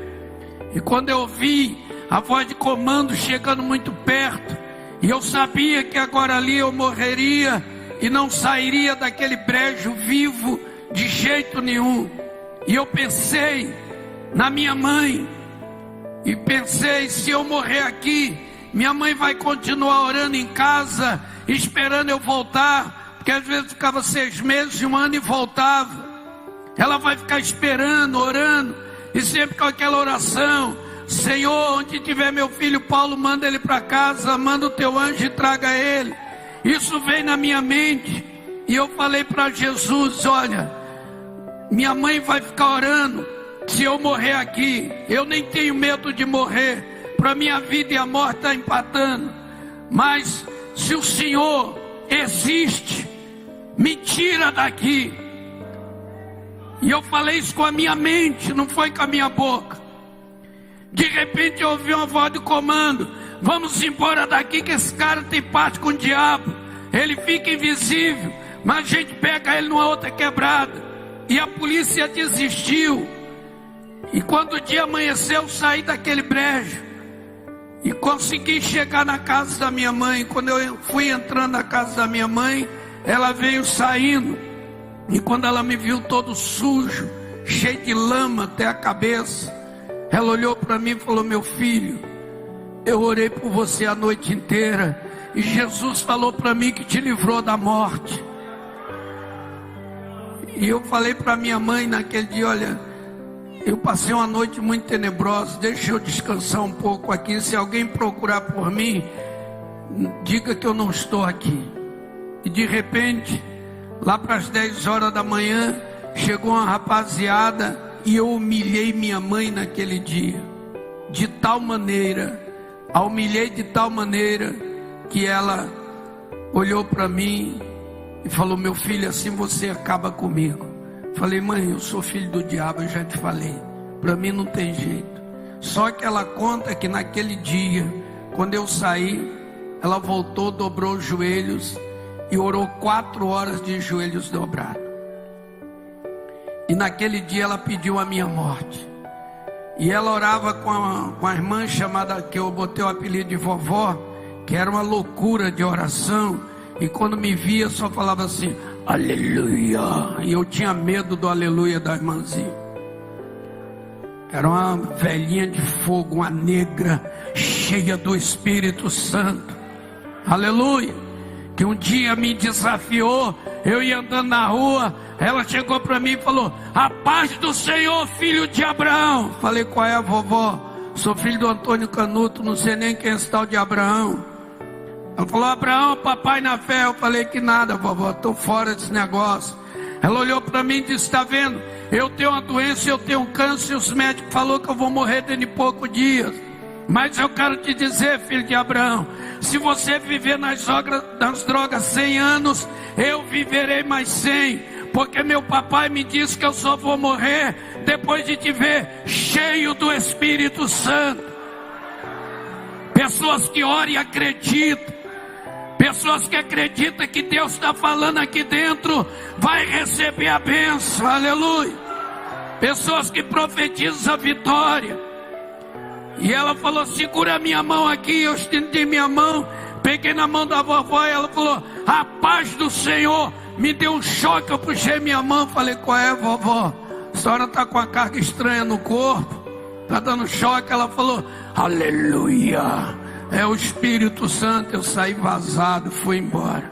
E quando eu vi a voz de comando chegando muito perto, e eu sabia que agora ali eu morreria e não sairia daquele brejo vivo de jeito nenhum. E eu pensei na minha mãe, e pensei: se eu morrer aqui, minha mãe vai continuar orando em casa, esperando eu voltar, porque às vezes ficava 6 meses, 1 ano e voltava. Ela vai ficar esperando, orando, e sempre com aquela oração: Senhor, onde tiver meu filho Paulo, manda ele para casa, manda o teu anjo e traga ele. Isso veio na minha mente, e eu falei para Jesus: olha, minha mãe vai ficar orando, se eu morrer aqui, eu nem tenho medo de morrer, para minha vida e a morte está empatando, mas se o Senhor existe, me tira daqui. E eu falei isso com a minha mente, não foi com a minha boca. De repente eu ouvi uma voz de comando: vamos embora daqui, que esse cara tem parte com o diabo, ele fica invisível, mas a gente pega ele numa outra quebrada. E a polícia desistiu. E quando o dia amanheceu, eu saí daquele brejo e consegui chegar na casa da minha mãe. Quando eu fui entrando na casa da minha mãe, ela veio saindo, e quando ela me viu todo sujo, cheio de lama até a cabeça, ela olhou para mim e falou: meu filho, eu orei por você a noite inteira, e Jesus falou para mim que te livrou da morte. E eu falei para minha mãe naquele dia: olha, eu passei uma noite muito tenebrosa, deixa eu descansar um pouco aqui, se alguém procurar por mim, diga que eu não estou aqui. E de repente, lá para as 10 horas da manhã, chegou uma rapaziada, e eu humilhei minha mãe naquele dia, de tal maneira, a humilhei de tal maneira, que ela olhou para mim e falou: meu filho, assim você acaba comigo. Falei: mãe, eu sou filho do diabo, eu já te falei, para mim não tem jeito. Só que ela conta que naquele dia, quando eu saí, ela voltou, dobrou os joelhos e orou 4 horas de joelhos dobrados. E naquele dia ela pediu a minha morte. E ela orava com a irmã chamada, que eu botei o apelido de vovó, que era uma loucura de oração. E quando me via, só falava assim: aleluia. E eu tinha medo do aleluia da irmãzinha. Era uma velhinha de fogo, uma negra, cheia do Espírito Santo. Aleluia. Que um dia me desafiou, eu ia andando na rua, ela chegou para mim e falou: a paz do Senhor, filho de Abraão. Falei: qual é, vovó? Sou filho do Antônio Canuto, não sei nem quem é esse tal de Abraão. Ela falou: Abraão, papai na fé. Eu falei: que nada, vovó, estou fora desse negócio. Ela olhou para mim e disse: está vendo, eu tenho uma doença, eu tenho um câncer, e os médicos falaram que eu vou morrer dentro de poucos dias. Mas eu quero te dizer, filho de Abraão, se você viver nas drogas 100 anos, eu viverei mais 100. Porque meu papai me disse que eu só vou morrer depois de te ver cheio do Espírito Santo. Pessoas que oram e acreditam, pessoas que acreditam que Deus está falando aqui dentro, vai receber a bênção, aleluia. Pessoas que profetizam a vitória. E ela falou: segura a minha mão aqui. Eu estendi minha mão, peguei na mão da vovó, e ela falou: a paz do Senhor. Me deu um choque, eu puxei minha mão, falei: qual é, vovó? A senhora está com a carga estranha no corpo, está dando choque. Ela falou: aleluia, é o Espírito Santo. Eu saí vazado, fui embora.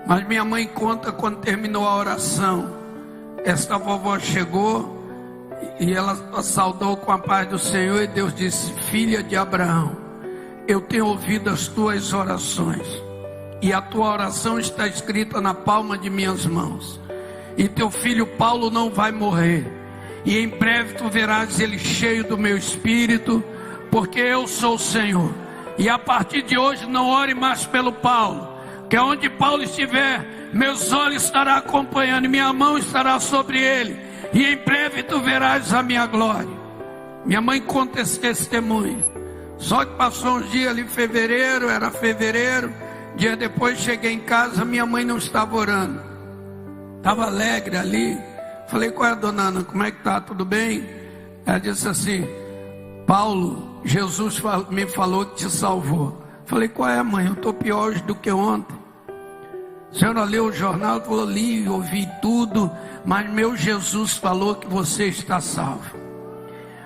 Mas minha mãe conta, quando terminou a oração, esta vovó chegou e ela saudou com a paz do Senhor, e Deus disse: filha de Abraão, eu tenho ouvido as tuas orações, e a tua oração está escrita na palma de minhas mãos, e teu filho Paulo não vai morrer, e em breve tu verás ele cheio do meu Espírito, porque eu sou o Senhor. E a partir de hoje não ore mais pelo Paulo, que onde Paulo estiver, meus olhos estarão acompanhando, minha mão estará sobre ele, e em breve tu verás a minha glória. Minha mãe conta esse testemunho. Só que passou uns dias ali, era fevereiro, dia depois cheguei em casa, minha mãe não estava orando, estava alegre ali. Falei: qual é, dona Ana, como é que está, tudo bem? Ela disse assim: Paulo, Jesus me falou que te salvou. Falei: qual é, mãe? Eu estou pior hoje do que ontem. A senhora leu o jornal? Falou: li, ouvi tudo, mas meu Jesus falou que você está salvo.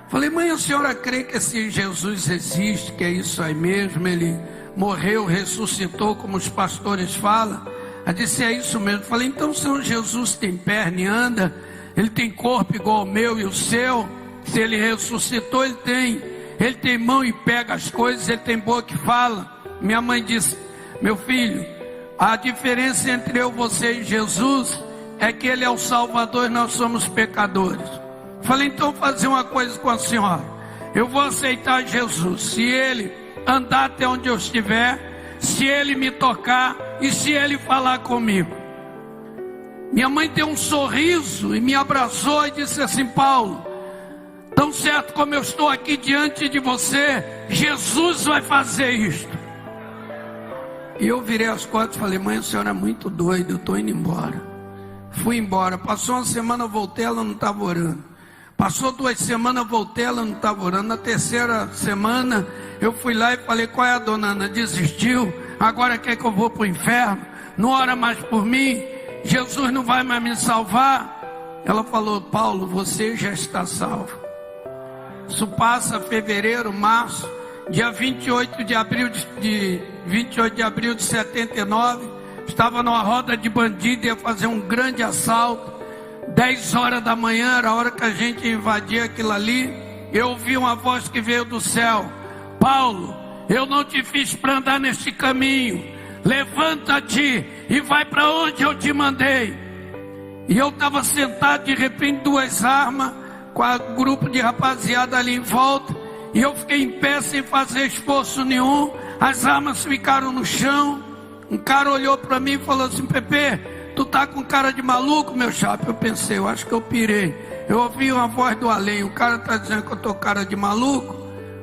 Falei, mãe, a senhora crê que esse Jesus existe, que é isso aí mesmo? Ele morreu, ressuscitou, como os pastores falam? Ela disse, é isso mesmo. Falei, então se o Jesus tem perna e anda, ele tem corpo igual ao meu e o seu? Se ele ressuscitou, ele tem mão e pega as coisas, ele tem boca e fala. Minha mãe disse, meu filho, a diferença entre eu, você e Jesus é que ele é o Salvador e nós somos pecadores. Falei, então vou fazer uma coisa com a senhora, eu vou aceitar Jesus, se ele andar até onde eu estiver, se ele me tocar e se ele falar comigo. Minha mãe deu um sorriso e me abraçou e disse assim, Paulo, tão certo como eu estou aqui diante de você, Jesus vai fazer isto. E eu virei as costas e falei, mãe, a senhora é muito doida, eu estou indo embora. Fui embora, passou uma semana, eu voltei, ela não estava orando. Passou 2 semanas, eu voltei, ela não estava orando. Na 3ª semana, eu fui lá e falei, qual é a dona Ana? Desistiu? Agora quer que eu vou para o inferno? Não ora mais por mim? Jesus não vai mais me salvar? Ela falou, Paulo, você já está salvo. Isso passa fevereiro, março, dia 28 de abril de 79, estava numa roda de bandido, ia fazer um grande assalto. 10 horas da manhã, era a hora que a gente invadia aquilo ali. Eu ouvi uma voz que veio do céu, Paulo, eu não te fiz para andar neste caminho, levanta-te e vai para onde eu te mandei. E eu estava sentado, de repente 2 armas, com um grupo de rapaziada ali em volta, e eu fiquei em pé sem fazer esforço nenhum. As armas ficaram no chão. Um cara olhou para mim e falou assim, Pepe, tu tá com cara de maluco, meu chapa? Eu pensei, eu acho que eu pirei. Eu ouvi uma voz do além, o cara tá dizendo que eu tô cara de maluco.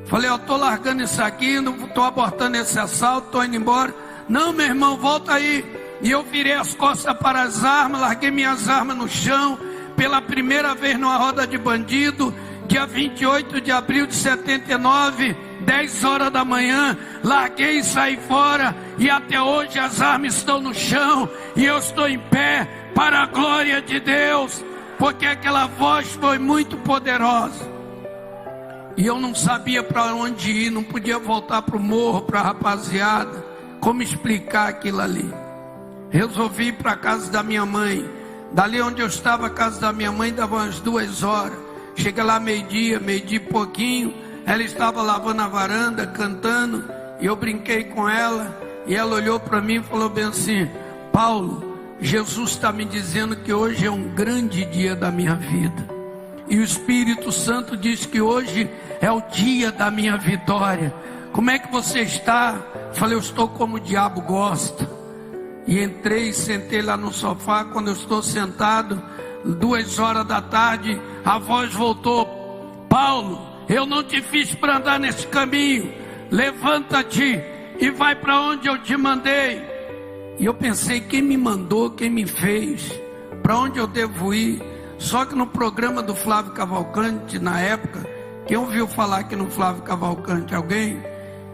Falei, eu tô largando isso aqui, não tô abortando esse assalto, tô indo embora. Não, meu irmão, volta aí. E eu virei as costas para as armas, larguei minhas armas no chão, pela primeira vez numa roda de bandido, dia 28 de abril de 79, 10 horas da manhã, larguei e saí fora, e até hoje as armas estão no chão, e eu estou em pé, para a glória de Deus, porque aquela voz foi muito poderosa, e eu não sabia para onde ir, não podia voltar para o morro, para a rapaziada, como explicar aquilo ali. Resolvi ir para a casa da minha mãe. Dali onde eu estava, a casa da minha mãe, dava umas 2 horas. Chega lá meio-dia e pouquinho, ela estava lavando a varanda, cantando, e eu brinquei com ela, e ela olhou para mim e falou bem assim, Paulo, Jesus está me dizendo que hoje é um grande dia da minha vida, e o Espírito Santo diz que hoje é o dia da minha vitória. Como é que você está? Falei, eu estou como o diabo gosta. E entrei e sentei lá no sofá. Quando eu estou sentado, 2 horas da tarde, a voz voltou, Paulo, eu não te fiz para andar nesse caminho, levanta-te e vai para onde eu te mandei. E eu pensei, quem me mandou, quem me fez, para onde eu devo ir? Só que no programa do Flávio Cavalcante, na época, quem ouviu falar aqui no Flávio Cavalcante? Alguém?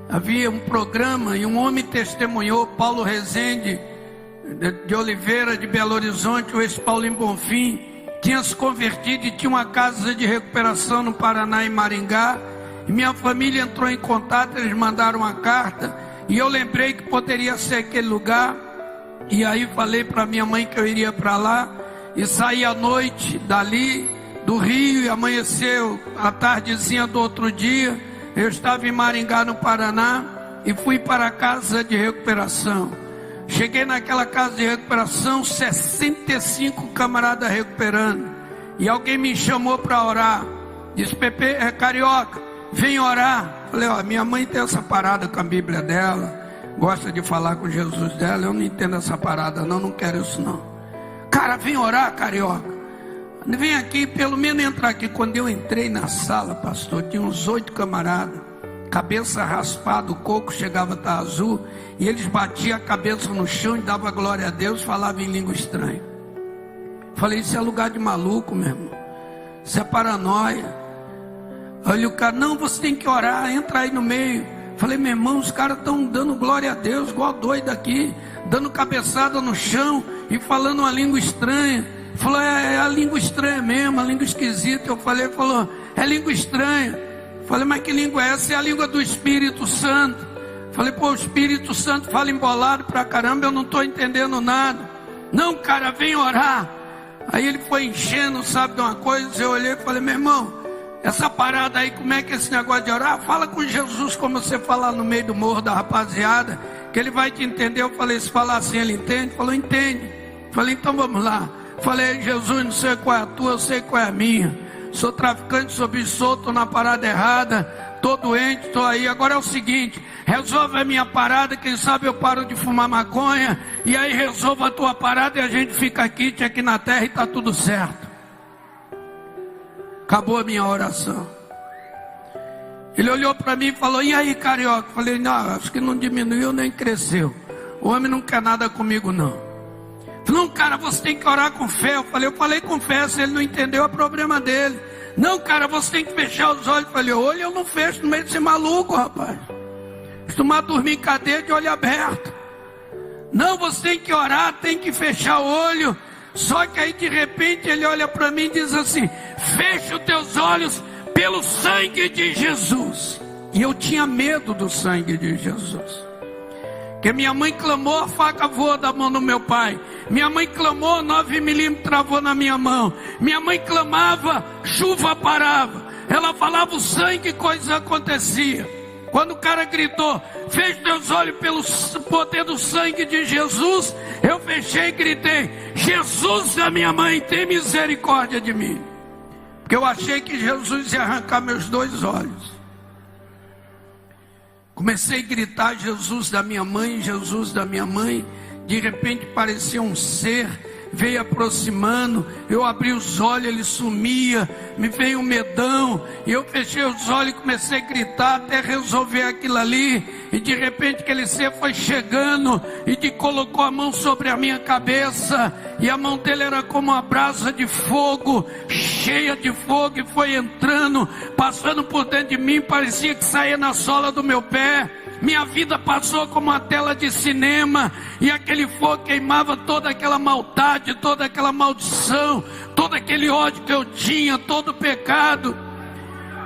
Havia um programa e um homem testemunhou, Paulo Rezende de Oliveira, de Belo Horizonte, o ex-Paulinho Bonfim, tinha se convertido e tinha uma casa de recuperação no Paraná, em Maringá, e minha família entrou em contato, eles mandaram uma carta, e eu lembrei que poderia ser aquele lugar, e aí falei para minha mãe que eu iria para lá, e saí à noite dali, do Rio, e amanheceu a tardezinha do outro dia, eu estava em Maringá, no Paraná, e fui para a casa de recuperação. Cheguei naquela casa de recuperação, 65 camaradas recuperando, e alguém me chamou para orar, disse, Pepe, carioca, vem orar. Falei, ó, minha mãe tem essa parada com a Bíblia dela, gosta de falar com Jesus dela, eu não entendo essa parada não quero isso não. Cara, vem orar, carioca, vem aqui, pelo menos entrar aqui. Quando eu entrei na sala, pastor, tinha uns 8 camaradas, cabeça raspada, o coco chegava a estar azul, e eles batiam a cabeça no chão e davam glória a Deus, falavam em língua estranha. Falei, isso é lugar de maluco, meu irmão, isso é paranoia. Olha o cara, não, você tem que orar, entra aí no meio. Falei, meu irmão, os caras estão dando glória a Deus, igual doido aqui, dando cabeçada no chão e falando uma língua estranha. Falou, é a língua estranha mesmo, a língua esquisita. Eu falei, falou, é língua estranha. Falei, mas que língua é essa? É a língua do Espírito Santo. Falei, pô, o Espírito Santo fala embolado pra caramba, eu não estou entendendo nada. Não, cara, vem orar. Aí ele foi enchendo, sabe de uma coisa? Eu olhei e falei, meu irmão, essa parada aí, como é que é esse negócio de orar? Fala com Jesus como você falar no meio do morro da rapaziada, que ele vai te entender. Eu falei, se falar assim ele entende? Falou, entende. Falei, então vamos lá. Falei, Jesus, não sei qual é a tua, eu sei qual é a minha. Sou traficante, sou bicho solto, tô na parada errada, tô doente, tô aí. Agora é o seguinte, resolve a minha parada, quem sabe eu paro de fumar maconha, e aí resolva a tua parada e a gente fica aqui na terra e tá tudo certo. Acabou a minha oração. Ele olhou para mim e falou, e aí, carioca? Falei, não, acho que não diminuiu nem cresceu. O homem não quer nada comigo não. Não, cara, você tem que orar com fé. Eu falei com fé, se ele não entendeu é problema dele. Não, cara, você tem que fechar os olhos. Falei, olho eu não fecho no meio de ser maluco, rapaz. Costumar dormir em cadeia de olho aberto. Não, você tem que orar, tem que fechar o olho. Só que aí de repente ele olha para mim e diz assim, fecha os teus olhos pelo sangue de Jesus. E eu tinha medo do sangue de Jesus. Que minha mãe clamou, a faca voou da mão do meu pai. Minha mãe clamou, 9 milímetros travou na minha mão. Minha mãe clamava, chuva parava. Ela falava o sangue, coisa acontecia. Quando o cara gritou, feche teus olhos pelo poder do sangue de Jesus, eu fechei e gritei, Jesus da minha mãe, tem misericórdia de mim. Porque eu achei que Jesus ia arrancar meus 2 olhos. Comecei a gritar, Jesus da minha mãe, Jesus da minha mãe. De repente parecia um ser, veio aproximando. Eu abri os olhos, ele sumia. Me veio um medão. E eu fechei os olhos e comecei a gritar até resolver aquilo ali. E de repente aquele ser foi chegando e colocou a mão sobre a minha cabeça. E a mão dele era como uma brasa de fogo, cheia de fogo, e foi entrando, passando por dentro de mim, parecia que saía na sola do meu pé. Minha vida passou como uma tela de cinema, e aquele fogo queimava toda aquela maldade, toda aquela maldição, todo aquele ódio que eu tinha, todo o pecado.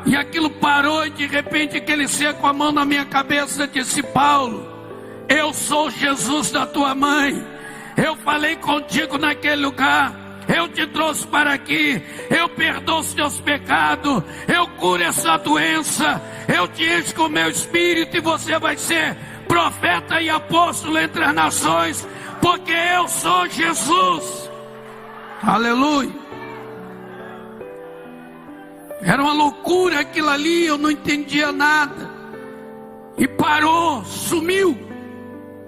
E aquilo parou, e de repente aquele ser com a mão na minha cabeça disse, Paulo, eu sou Jesus da tua mãe. Eu falei contigo naquele lugar, eu te trouxe para aqui, eu perdoo os teus pecados, eu curo essa doença, eu te encho com o meu espírito e você vai ser profeta e apóstolo entre as nações, porque eu sou Jesus. Aleluia. Era uma loucura aquilo ali, eu não entendia nada. E parou, sumiu,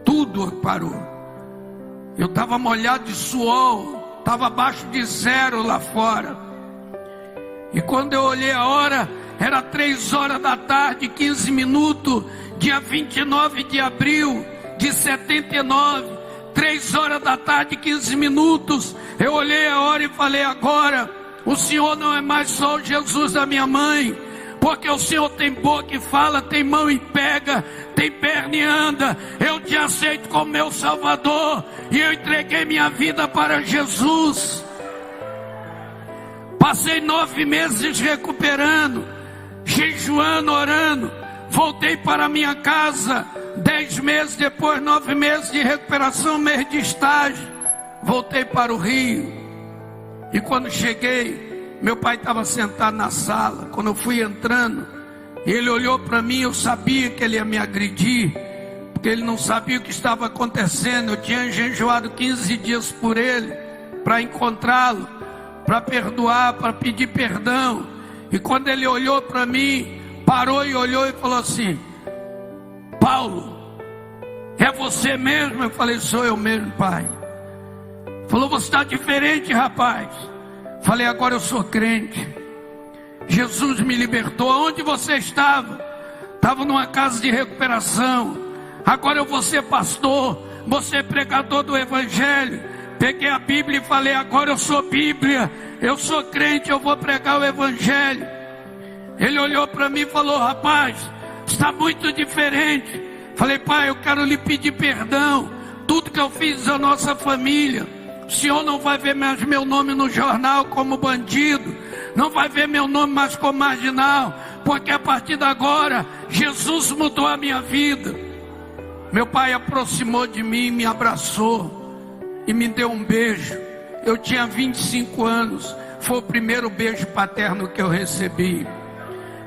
tudo parou. Eu estava molhado de suor, estava abaixo de 0 lá fora. E quando eu olhei a hora, era 3 horas da tarde, 15 minutos, dia 29 de abril de 79, 3 horas da tarde, 15 minutos. Eu olhei a hora e falei, agora, o Senhor não é mais só o Jesus da minha mãe, porque o Senhor tem boca e fala, tem mão e pega, tem perna e anda. Eu te aceito como meu Salvador, e eu entreguei minha vida para Jesus. Passei 9 meses recuperando, jejuando, orando. Voltei para minha casa, 10 meses depois, 9 meses de recuperação, mês de estágio. Voltei para o Rio. E quando cheguei, meu pai estava sentado na sala. Quando eu fui entrando, ele olhou para mim, eu sabia que ele ia me agredir, porque ele não sabia o que estava acontecendo. Eu tinha jejuado 15 dias por ele, para encontrá-lo, para perdoar, para pedir perdão. E quando ele olhou para mim, parou e olhou e falou assim, Paulo, é você mesmo? Eu falei, sou eu mesmo, pai. Falou, você está diferente, rapaz. Falei, agora eu sou crente. Jesus me libertou. Onde você estava? Estava numa casa de recuperação. Agora eu vou ser pastor, vou ser pregador do Evangelho. Peguei a Bíblia e falei, agora eu sou Bíblia, eu sou crente, eu vou pregar o Evangelho. Ele olhou para mim e falou, rapaz, está muito diferente. Falei, pai, eu quero lhe pedir perdão, tudo que eu fiz à nossa família. O senhor não vai ver mais meu nome no jornal como bandido, não vai ver meu nome mais como marginal, porque a partir de agora, Jesus mudou a minha vida. Meu pai aproximou de mim, me abraçou e me deu um beijo. Eu tinha 25 anos, foi o primeiro beijo paterno que eu recebi.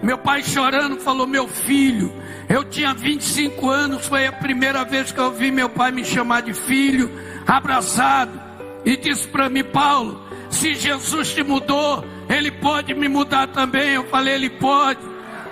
Meu pai chorando falou: meu filho. Eu tinha 25 anos, foi a primeira vez que eu vi meu pai me chamar de filho, abraçado, e disse para mim: Paulo, se Jesus te mudou, Ele pode me mudar também. Eu falei: Ele pode.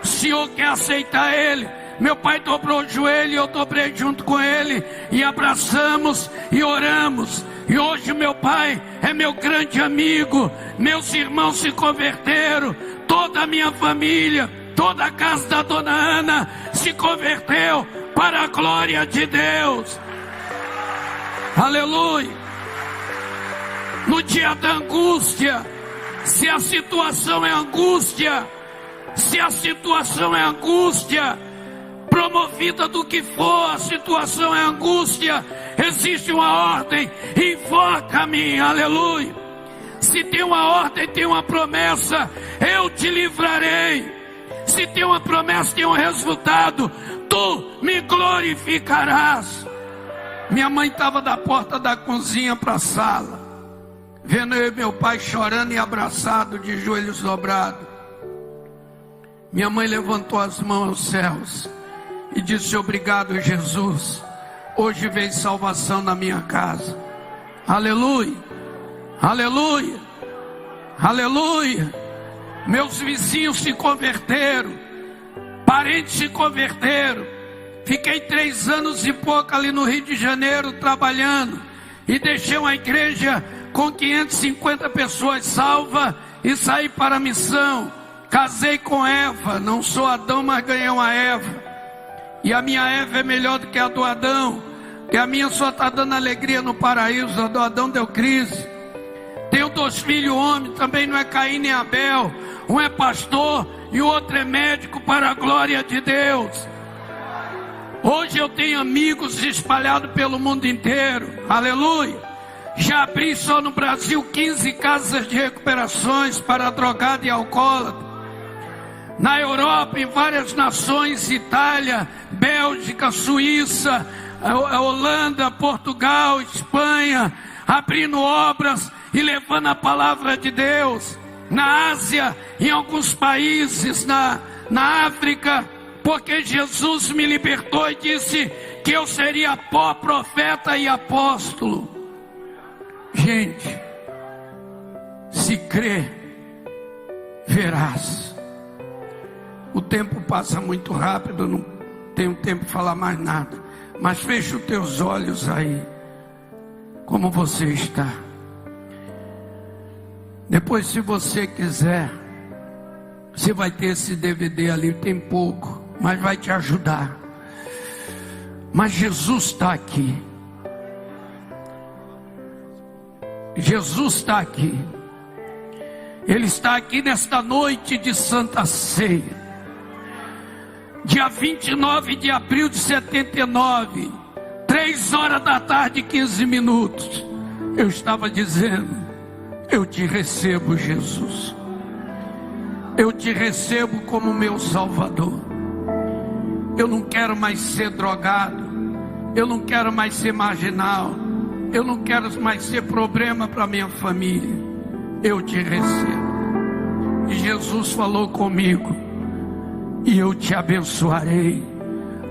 O senhor quer aceitar Ele? Meu pai dobrou o joelho e eu dobrei junto com ele, e abraçamos e oramos. E hoje meu pai é meu grande amigo, meus irmãos se converteram, toda a minha família, toda a casa da dona Ana se converteu para a glória de Deus. Aleluia. No dia da angústia, se a situação é angústia, promovida do que for, a situação é angústia, existe uma ordem, invoca-me, aleluia. Se tem uma ordem, tem uma promessa, eu te livrarei. Se tem uma promessa, tem um resultado, tu me glorificarás. Minha mãe estava da porta da cozinha para a sala, vendo eu e meu pai chorando e abraçado, de joelhos dobrados. Minha mãe levantou as mãos aos céus e disse: obrigado, Jesus, hoje veio salvação na minha casa. Aleluia, aleluia, aleluia. Meus vizinhos se converteram, parentes se converteram. Fiquei 3 anos e pouco ali no Rio de Janeiro trabalhando, e deixei uma igreja com 550 pessoas salvas e saí para a missão. Casei com Eva, não sou Adão, mas ganhei uma Eva. E a minha Eva é melhor do que a do Adão, que a minha só está dando alegria no paraíso, a do Adão deu crise. Tenho 2 filhos homens, também não é Caim nem Abel. Um é pastor e o outro é médico, para a glória de Deus. Hoje eu tenho amigos espalhados pelo mundo inteiro, aleluia. Já abri só no Brasil 15 casas de recuperações para drogado e alcoólatra. Na Europa, em várias nações, Itália, Bélgica, Suíça, Holanda, Portugal, Espanha, abrindo obras e levando a palavra de Deus. Na Ásia, em alguns países, na África, porque Jesus me libertou e disse que eu seria profeta e apóstolo. Gente, se crê, verás. O tempo passa muito rápido, não tenho tempo de falar mais nada. Mas fecha os teus olhos aí, como você está. Depois, se você quiser, você vai ter esse DVD ali, tem pouco, mas vai te ajudar. Mas Jesus está aqui. Jesus está aqui. Ele está aqui nesta noite de Santa Ceia. Dia 29 de abril de 79, 3 horas da tarde, 15 minutos, eu estava dizendo: eu te recebo, Jesus. Eu te recebo como meu Salvador. Eu não quero mais ser drogado. Eu não quero mais ser marginal. Eu não quero mais ser problema para minha família. Eu te recebo. E Jesus falou comigo: e eu te abençoarei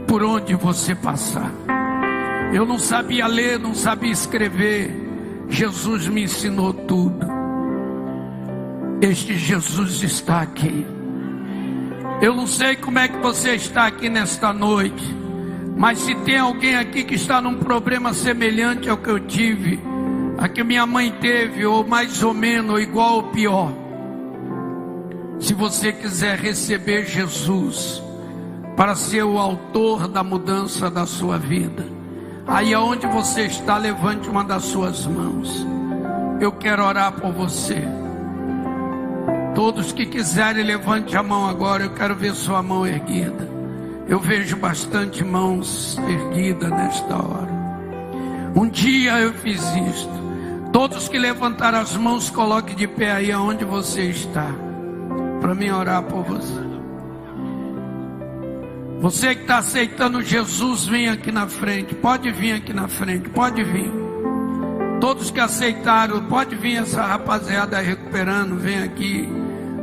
por onde você passar. Eu não sabia ler, não sabia escrever. Jesus me ensinou tudo. Este Jesus está aqui. Eu não sei como é que você está aqui nesta noite, mas se tem alguém aqui que está num problema semelhante ao que eu tive, a que minha mãe teve, ou mais ou menos, ou igual ou pior, se você quiser receber Jesus para ser o autor da mudança da sua vida, aí aonde você está, levante uma das suas mãos. Eu quero orar por você. Todos que quiserem, levante a mão agora. Eu quero ver sua mão erguida. Eu vejo bastante mãos erguidas nesta hora. Um dia eu fiz isto. Todos que levantaram as mãos, coloque de pé aí aonde você está, para mim orar por você. Você que está aceitando Jesus, vem aqui na frente. Pode vir aqui na frente, pode vir. Todos que aceitaram, pode vir essa rapaziada recuperando, vem aqui.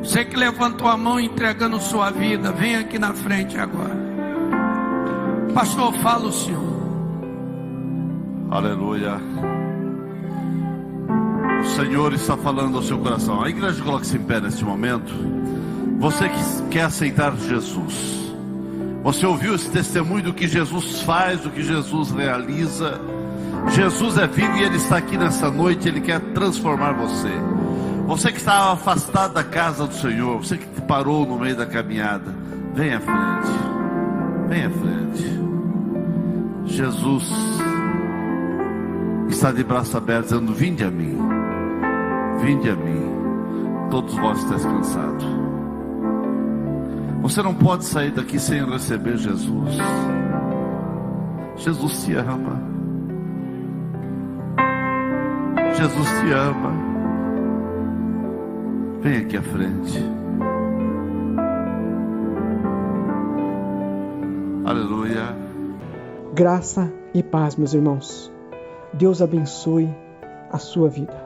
Você que levantou a mão entregando sua vida, vem aqui na frente agora. Pastor, fala o Senhor. Aleluia. O Senhor está falando ao seu coração. A igreja coloca-se em pé neste momento. Você que quer aceitar Jesus, você ouviu esse testemunho do que Jesus faz, do que Jesus realiza. Jesus é vivo e Ele está aqui nessa noite. Ele quer transformar você. Você que estava afastado da casa do Senhor, você que parou no meio da caminhada, vem à frente. Vem à frente. Jesus está de braços abertos dizendo: vinde a mim. Vinde a mim, todos vós estáis cansados. Você não pode sair daqui sem receber Jesus. Jesus te ama. Jesus te ama. Vem aqui à frente. Aleluia. Graça e paz, meus irmãos. Deus abençoe a sua vida.